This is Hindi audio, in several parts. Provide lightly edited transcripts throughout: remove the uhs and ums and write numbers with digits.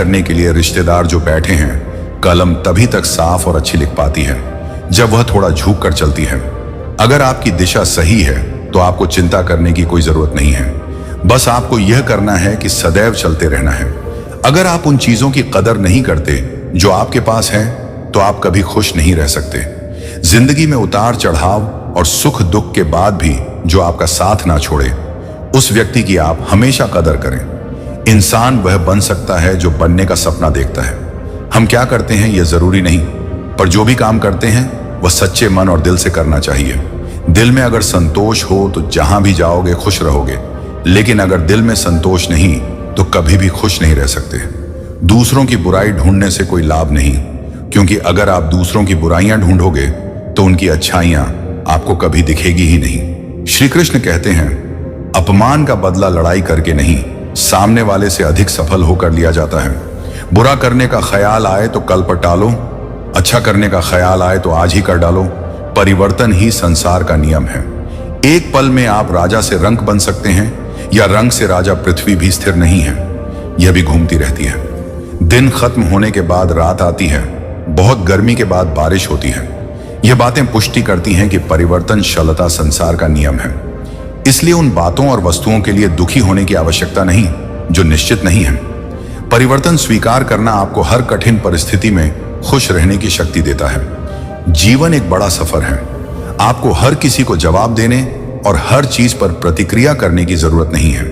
करने के लिए रिश्तेदार जो बैठे हैं, कलम तभी तक साफ और अच्छी लिख पाती है जब वह थोड़ा झुक कर चलती है। अगर आपकी दिशा सही है तो आपको चिंता करने की कोई जरूरत नहीं है। बस आपको यह करना है कि सदैव चलते रहना है। अगर आप उन चीजों की कदर नहीं करते जो आपके पास है तो आप कभी खुश नहीं रह सकते। जिंदगी में उतार चढ़ाव और सुख दुख के बाद भी जो आपका साथ ना छोड़े, उस व्यक्ति की आप हमेशा कदर करें। इंसान वह बन सकता है जो बनने का सपना देखता है। हम क्या करते हैं यह जरूरी नहीं, पर जो भी काम करते हैं वह सच्चे मन और दिल से करना चाहिए। दिल में अगर संतोष हो तो जहां भी जाओगे खुश रहोगे, लेकिन अगर दिल में संतोष नहीं तो कभी भी खुश नहीं रह सकते। दूसरों की बुराई ढूंढने से कोई लाभ नहीं, क्योंकि अगर आप दूसरों की बुराइयां ढूंढोगे तो उनकी अच्छाइयां आपको कभी दिखेगी ही नहीं। श्री कृष्ण कहते हैं, अपमान का बदला लड़ाई करके नहीं, सामने वाले से अधिक सफल होकर लिया जाता है। बुरा करने का ख्याल आए तो कल पर टालो, अच्छा करने का ख्याल आए तो आज ही कर डालो। परिवर्तन ही संसार का नियम है। एक पल में आप राजा से रंक बन सकते हैं, या रंक से राजा। पृथ्वी भी स्थिर नहीं है, यह भी घूमती रहती है। दिन खत्म होने के बाद रात आती है, बहुत गर्मी के बाद बारिश होती है। यह बातें पुष्टि करती हैं कि परिवर्तनशीलता संसार का नियम है। इसलिए उन बातों और वस्तुओं के लिए दुखी होने की आवश्यकता नहीं जो निश्चित नहीं है। परिवर्तन स्वीकार करना आपको हर कठिन परिस्थिति में खुश रहने की शक्ति देता है। जीवन एक बड़ा सफर है। आपको हर किसी को जवाब देने और हर चीज पर प्रतिक्रिया करने की जरूरत नहीं है।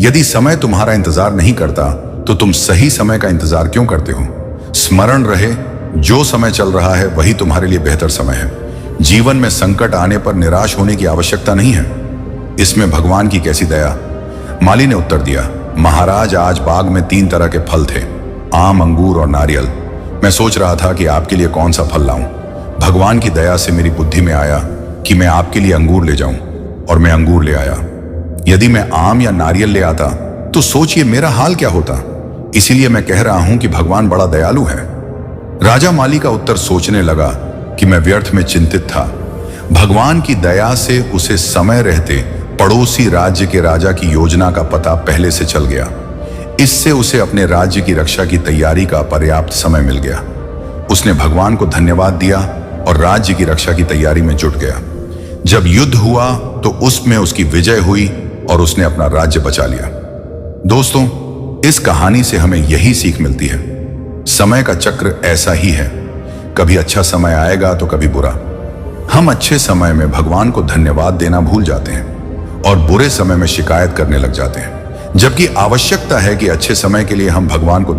यदि समय तुम्हारा इंतजार नहीं करता तो तुम सही समय का इंतजार क्यों करते हो? स्मरण रहे, जो समय चल रहा है वही तुम्हारे लिए बेहतर समय है। जीवन में संकट आने पर निराश होने की आवश्यकता नहीं है। इसमें भगवान की कैसी दया। माली ने उत्तर दिया, महाराज आज बाग में 3 तरह के फल थे, आम, अंगूर और नारियल। मैं सोच रहा था कि आपके लिए कौन सा फल लाऊं। भगवान की दया से मेरी बुद्धि में आया कि मैं आपके लिए अंगूर ले जाऊं, और मैं अंगूर ले आया। यदि मैं आम या नारियल ले आता तो सोचिए मेरा हाल क्या होता। इसीलिए मैं कह रहा हूं कि भगवान बड़ा दयालु है। राजा माली का उत्तर सोचने लगा कि मैं व्यर्थ में चिंतित था। भगवान की दया से उसे समय रहते पड़ोसी राज्य के राजा की योजना का पता पहले से चल गया। इससे उसे अपने राज्य की रक्षा की तैयारी का पर्याप्त समय मिल गया। उसने भगवान को धन्यवाद दिया और राज्य की रक्षा की तैयारी में जुट गया। जब युद्ध हुआ तो उसमें उसकी विजय हुई और उसने अपना राज्य बचा लिया। दोस्तों, इस कहानी से हमें यही सीख मिलती है। समय का चक्र ऐसा ही है, कभी अच्छा समय आएगा तो कभी बुरा। हम अच्छे समय में भगवान को धन्यवाद देना भूल जाते हैं और बुरे समय में शिकायत करने लग जाते हैं, जबकि आवश्यकता है कि अच्छे समय के लिए हम भगवान को